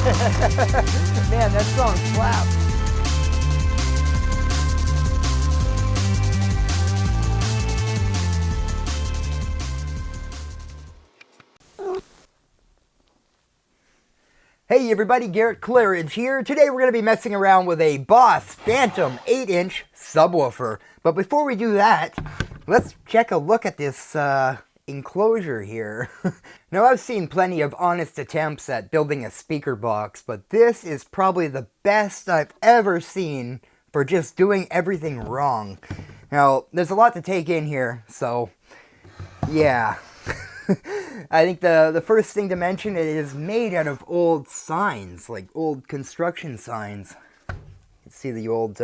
Man, that song slaps. Hey everybody, Garrett Claridge here. Today we're going to be messing around with a Boss Phantom 8-inch subwoofer. But before we do that, let's check a look at this enclosure here. Now I've seen plenty of honest attempts at building a speaker box, but this is probably the best I've ever seen for just doing everything wrong. Now, there's a lot to take in here, so yeah. I think the first thing to mention, it is made out of old signs, like old construction signs. You can see the old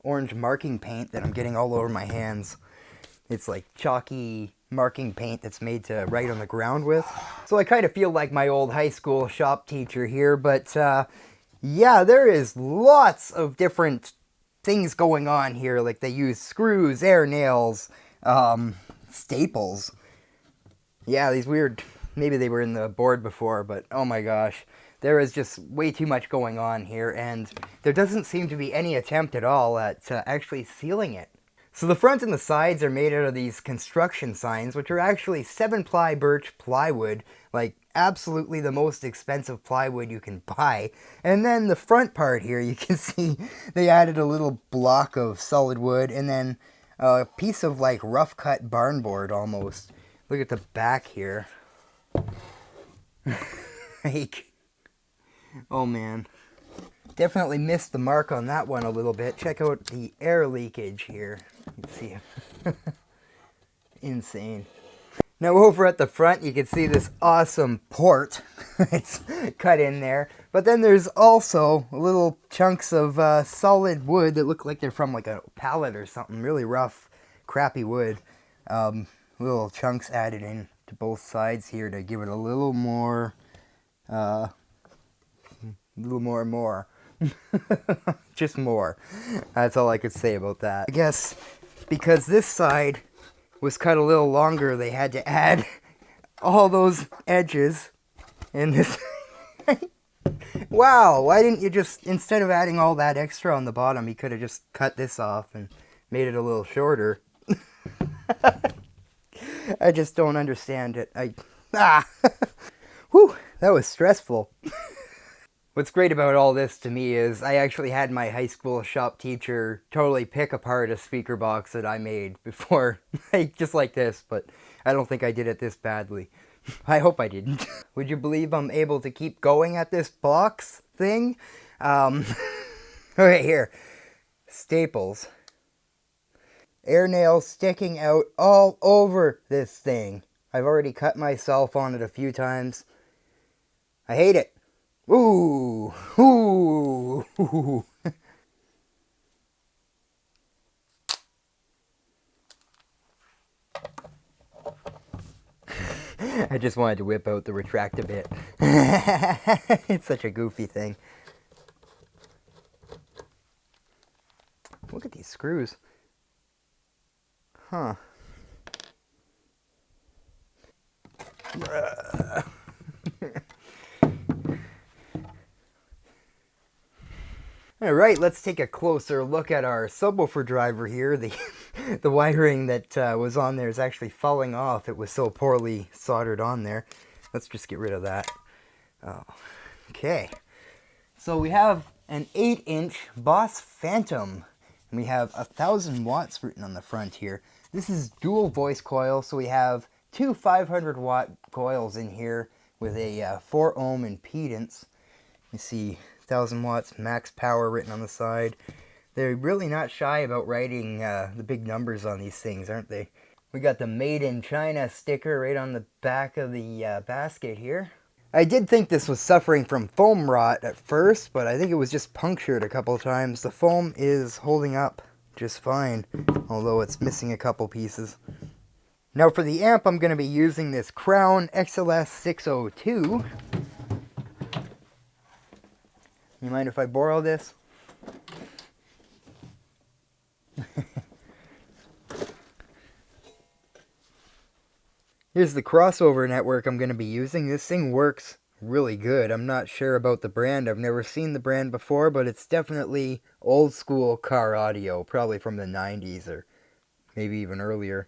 orange marking paint that I'm getting all over my hands. It's like chalky marking paint that's made to write on the ground with. So I kind of feel like my old high school shop teacher here, but yeah, there is lots of different things going on here. Like they use screws, air nails, staples. Yeah, these weird, maybe they were in the board before, but oh my gosh. There is just way too much going on here, and there doesn't seem to be any attempt at all at actually sealing it. So the front and the sides are made out of these construction signs, which are actually 7-ply birch plywood, like absolutely the most expensive plywood you can buy. And then the front part here, you can see they added a little block of solid wood, and then a piece of like rough cut barn board almost. Look at the back here. Like, oh man. Definitely missed the mark on that one a little bit. Check out the air leakage here. You can see it. Insane. Now over at the front you can see this awesome port. It's cut in there. But then there's also little chunks of solid wood that look like they're from like a pallet or something. Really rough, crappy wood. Little chunks added in to both sides here to give it a little more, just more. That's all I could say about that. I guess because this side was cut a little longer, they had to add all those edges in this. Wow, why didn't you just, instead of adding all that extra on the bottom, you could have just cut this off and made it a little shorter. I just don't understand it. Whew, that was stressful. What's great about all this to me is I actually had my high school shop teacher totally pick apart a speaker box that I made before, just like this, but I don't think I did it this badly. I hope I didn't. Would you believe I'm able to keep going at this box thing? Okay, here. Staples. Air nails sticking out all over this thing. I've already cut myself on it a few times. I hate it. Ooh. Ooh. Ooh. I just wanted to whip out the retract-a-bit. It's such a goofy thing. Look at these screws. Huh. Alright, let's take a closer look at our subwoofer driver here. The wiring that was on there is actually falling off. It was so poorly soldered on there. Let's just get rid of that. Oh. Okay. So we have an 8-inch Boss Phantom. And we have 1,000 watts written on the front here. This is dual voice coil, so we have two 500 watt coils in here with a 4 ohm impedance. You see 1,000 watts max power written on the side. They're really not shy about writing the big numbers on these things, aren't they? We got the Made in China sticker right on the back of the basket here. I did think this was suffering from foam rot at first, but I think it was just punctured a couple times. The foam is holding up just fine, although it's missing a couple pieces. Now for the amp, I'm going to be using this Crown XLS 602. You mind if I borrow this? Here's the crossover network I'm going to be using. This thing works really good. I'm not sure about the brand. I've never seen the brand before, but it's definitely old school car audio, probably from the 90s or maybe even earlier.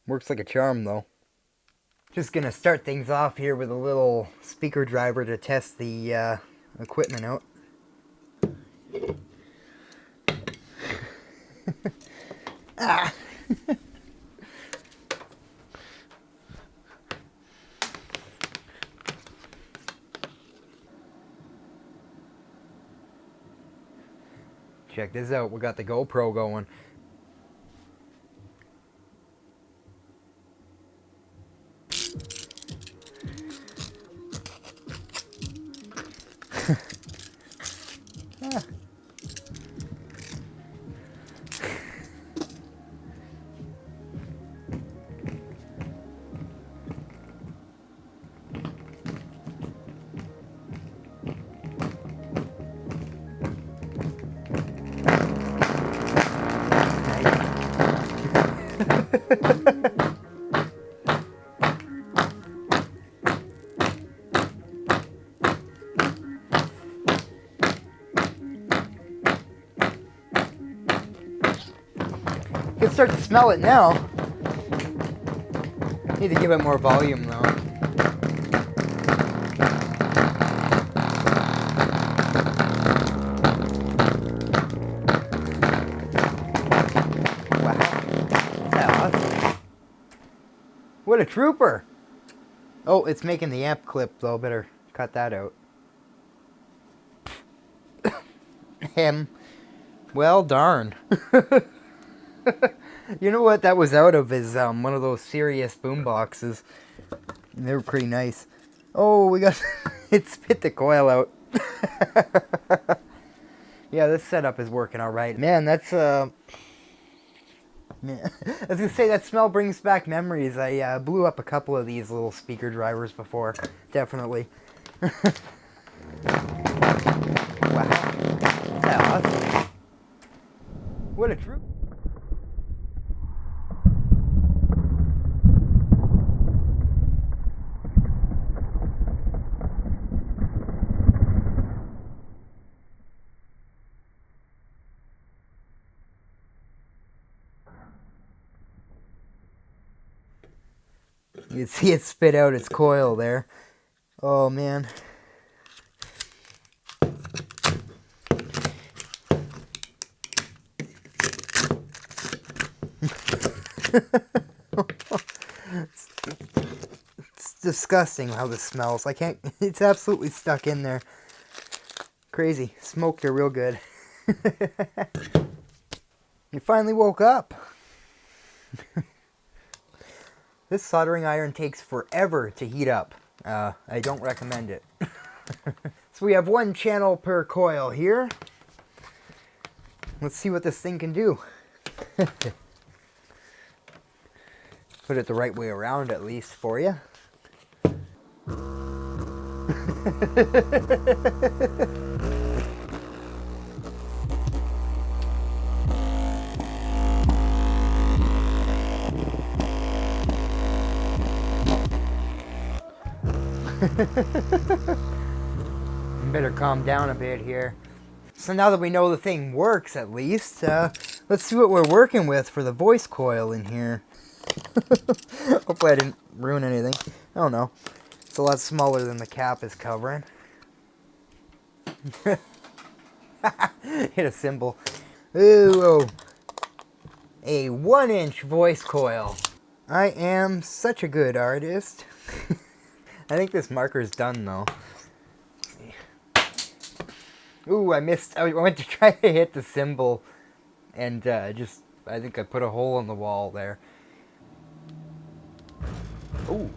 Works like a charm though. Just gonna start things off here with a little speaker driver to test the equipment out. Ah! Check this out, we got the GoPro going. You can start to smell it now. Need to give it more volume though. Wow. That's awesome. What a trooper! Oh, it's making the amp clip though. Better cut that out. Well, darn. You know what that was out of is one of those serious boom boxes. They were pretty nice. Oh, we got it spit the coil out. Yeah, this setup is working all right. Man, that's man. I was gonna say that smell brings back memories. I blew up a couple of these little speaker drivers before. Definitely. Wow. That's awesome. What a troop. You can see it spit out its coil there. Oh man. It's disgusting how this smells. I can't, it's absolutely stuck in there. Crazy. Smoked her real good. You finally woke up. This soldering iron takes forever to heat up. I don't recommend it. So we have one channel per coil here. Let's see what this thing can do. Put it the right way around at least for you. Better calm down a bit here. So now that we know the thing works at least, let's see what we're working with for the voice coil in here. Hopefully I didn't ruin anything. I don't know. It's a lot smaller than the cap is covering. Hit a cymbal. Ooh, a 1-inch voice coil. I am such a good artist. I think this marker's done though. Ooh, I missed. I went to try to hit the cymbal and I think I put a hole in the wall there. Ooh.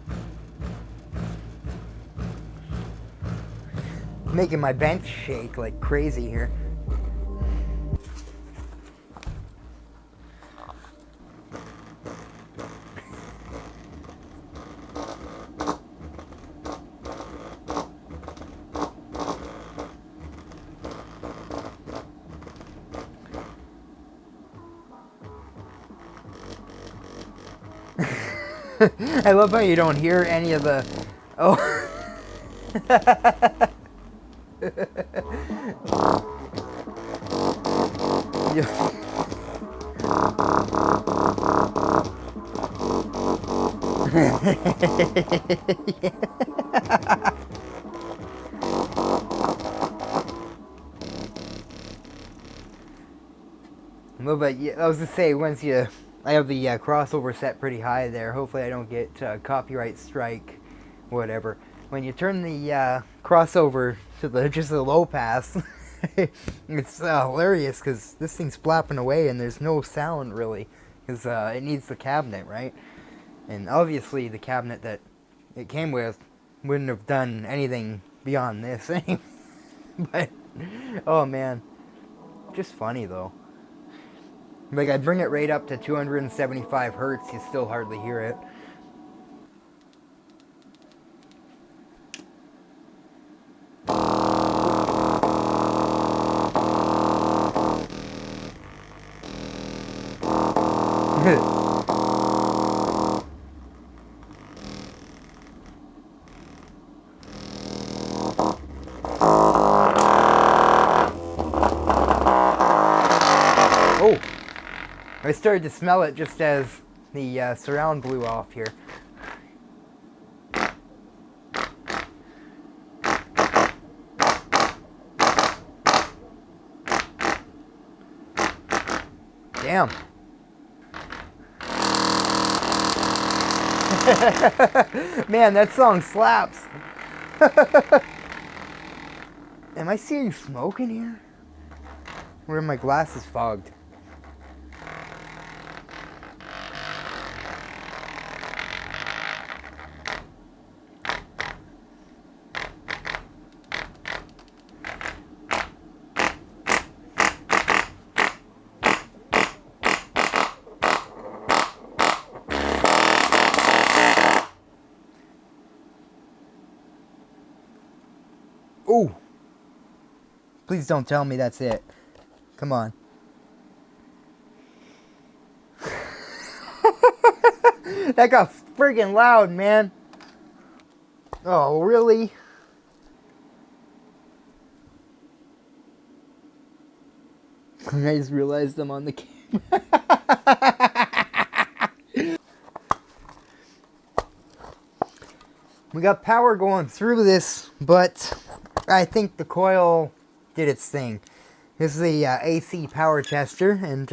Making my bench shake like crazy here. I love how you don't hear any of the... Oh. A little bit. Yeah, I was to say, once you... I have the crossover set pretty high there. Hopefully I don't get copyright strike, whatever. When you turn the crossover to just the low pass, it's hilarious because this thing's flapping away and there's no sound really, because it needs the cabinet, right? And obviously the cabinet that it came with wouldn't have done anything beyond this anyway. But, oh man, just funny though. Like, I bring it right up to 275 hertz, you still hardly hear it. Oh! I started to smell it just as the surround blew off here. Damn. Man, that song slaps. Am I seeing smoke in here? Or are my glasses fogged? Ooh! Please don't tell me that's it. Come on. That got friggin' loud, man. Oh, really? I just realized I'm on the camera. We got power going through this, but I think the coil did its thing. This is the AC power tester, and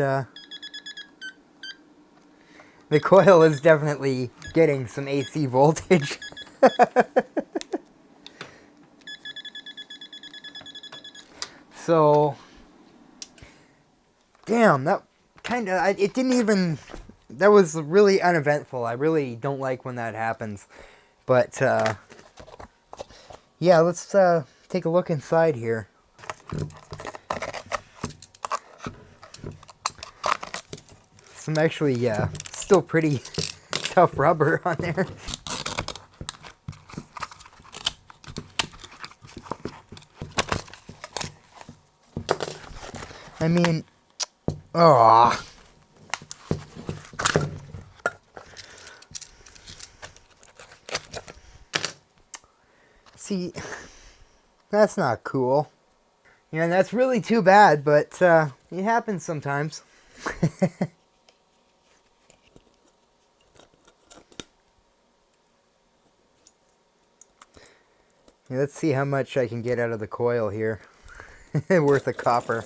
the coil is definitely getting some AC voltage. So, damn, that kind of, it didn't even, that was really uneventful. I really don't like when that happens. But, yeah, let's take a look inside here. Some actually, still pretty tough rubber on there. I mean, oh. See, that's not cool. You know, that's really too bad, but it happens sometimes. Let's see how much I can get out of the coil here. Worth of copper.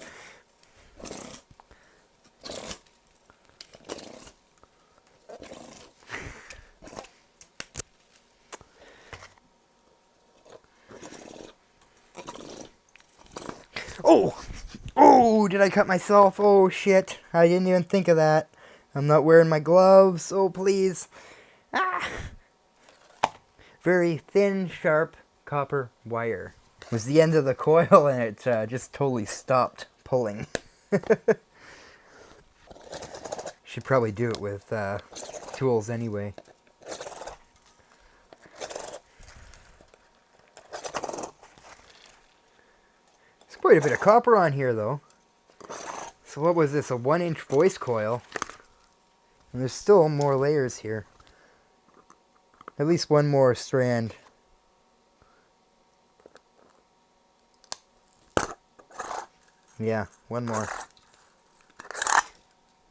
Oh! Oh, did I cut myself? Oh, shit. I didn't even think of that. I'm not wearing my gloves. Oh, please. Ah! Very thin, sharp copper wire. It was the end of the coil, and it just totally stopped pulling. Should probably do it with tools anyway. Quite a bit of copper on here, though. So what was this, a 1-inch voice coil? And there's still more layers here. At least one more strand. Yeah, one more.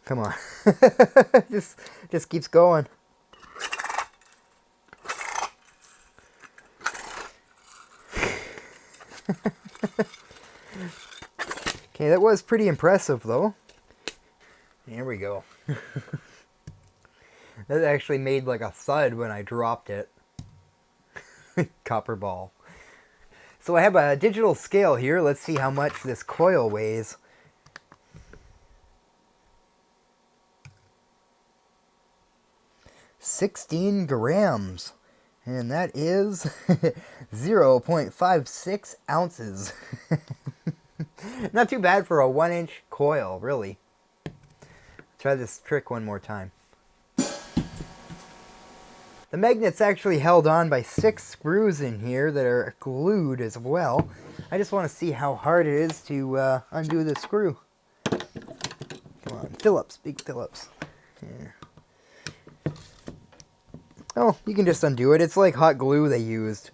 Come on. just keeps going. Okay, that was pretty impressive though. Here we go. That actually made like a thud when I dropped it. Copper ball. So I have a digital scale here. Let's see how much this coil weighs. "16 grams. And that is 0.56 ounces. Not too bad for a 1-inch coil, really. Try this trick one more time. The magnet's actually held on by 6 screws in here that are glued as well. I just want to see how hard it is to undo the screw. Come on, Phillips, big Phillips. Here. Oh, you can just undo it. It's like hot glue they used.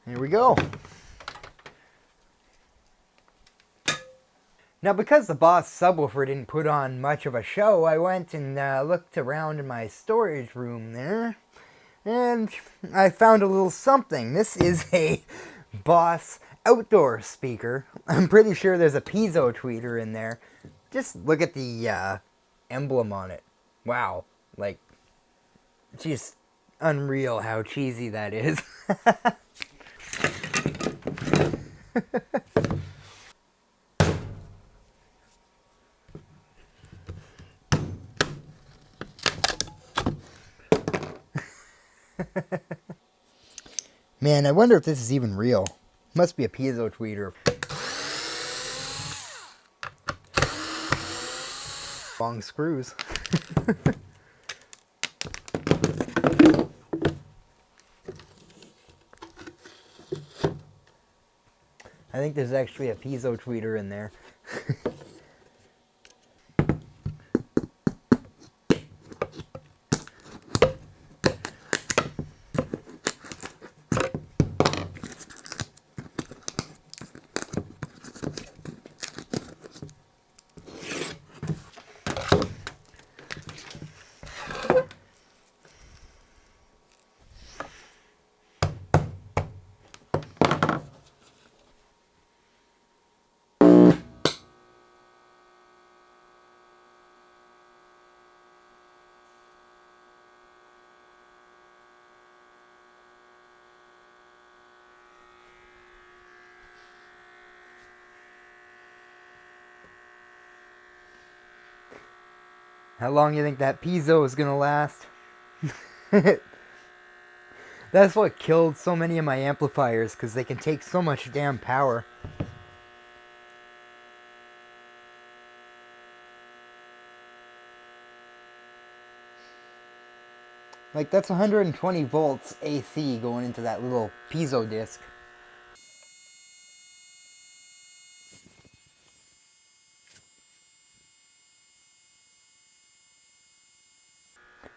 Here we go. Now, because the Boss subwoofer didn't put on much of a show, I went and looked around in my storage room there, and I found a little something. This is a Boss outdoor speaker. I'm pretty sure there's a piezo tweeter in there. Just look at the emblem on it. Wow. Like, just unreal how cheesy that is. Man, I wonder if this is even real. Must be a piezo tweeter. Long screws. I think there's actually a piezo tweeter in there. How long do you think that piezo is gonna last? That's what killed so many of my amplifiers, because they can take so much damn power. Like, that's 120 volts AC going into that little piezo disc.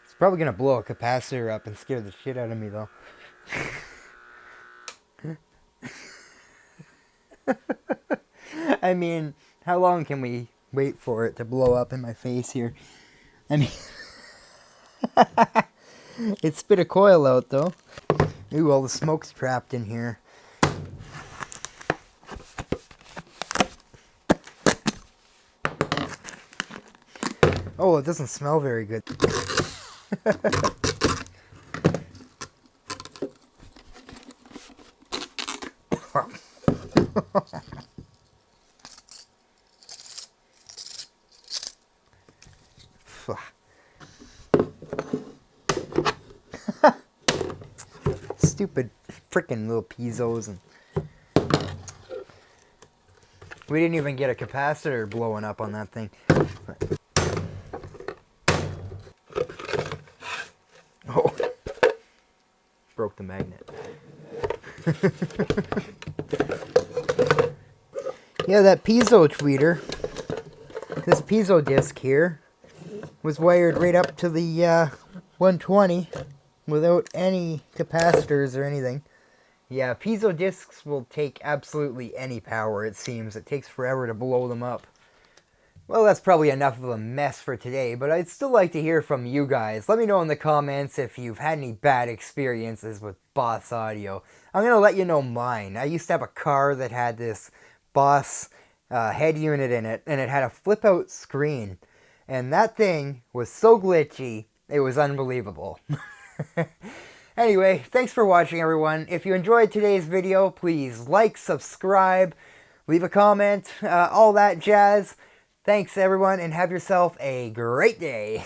It's probably gonna blow a capacitor up and scare the shit out of me, though. I mean, how long can we wait for it to blow up in my face here? I mean, it spit a coil out, though. Ooh, all the smoke's trapped in here. Oh, it doesn't smell very good. Stupid freaking little piezos, and we didn't even get a capacitor blowing up on that thing. Oh, broke the magnet. Yeah, that piezo tweeter, this piezo disc here, was wired right up to the 120 without any capacitors or anything. Yeah, piezo discs will take absolutely any power, it seems. It takes forever to blow them up. Well, that's probably enough of a mess for today, but I'd still like to hear from you guys. Let me know in the comments if you've had any bad experiences with Boss audio. I'm going to let you know mine. I used to have a car that had this Boss head unit in it, and it had a flip-out screen. And that thing was so glitchy, it was unbelievable. Anyway, thanks for watching, everyone. If you enjoyed today's video, please like, subscribe, leave a comment, all that jazz. Thanks, everyone, and have yourself a great day.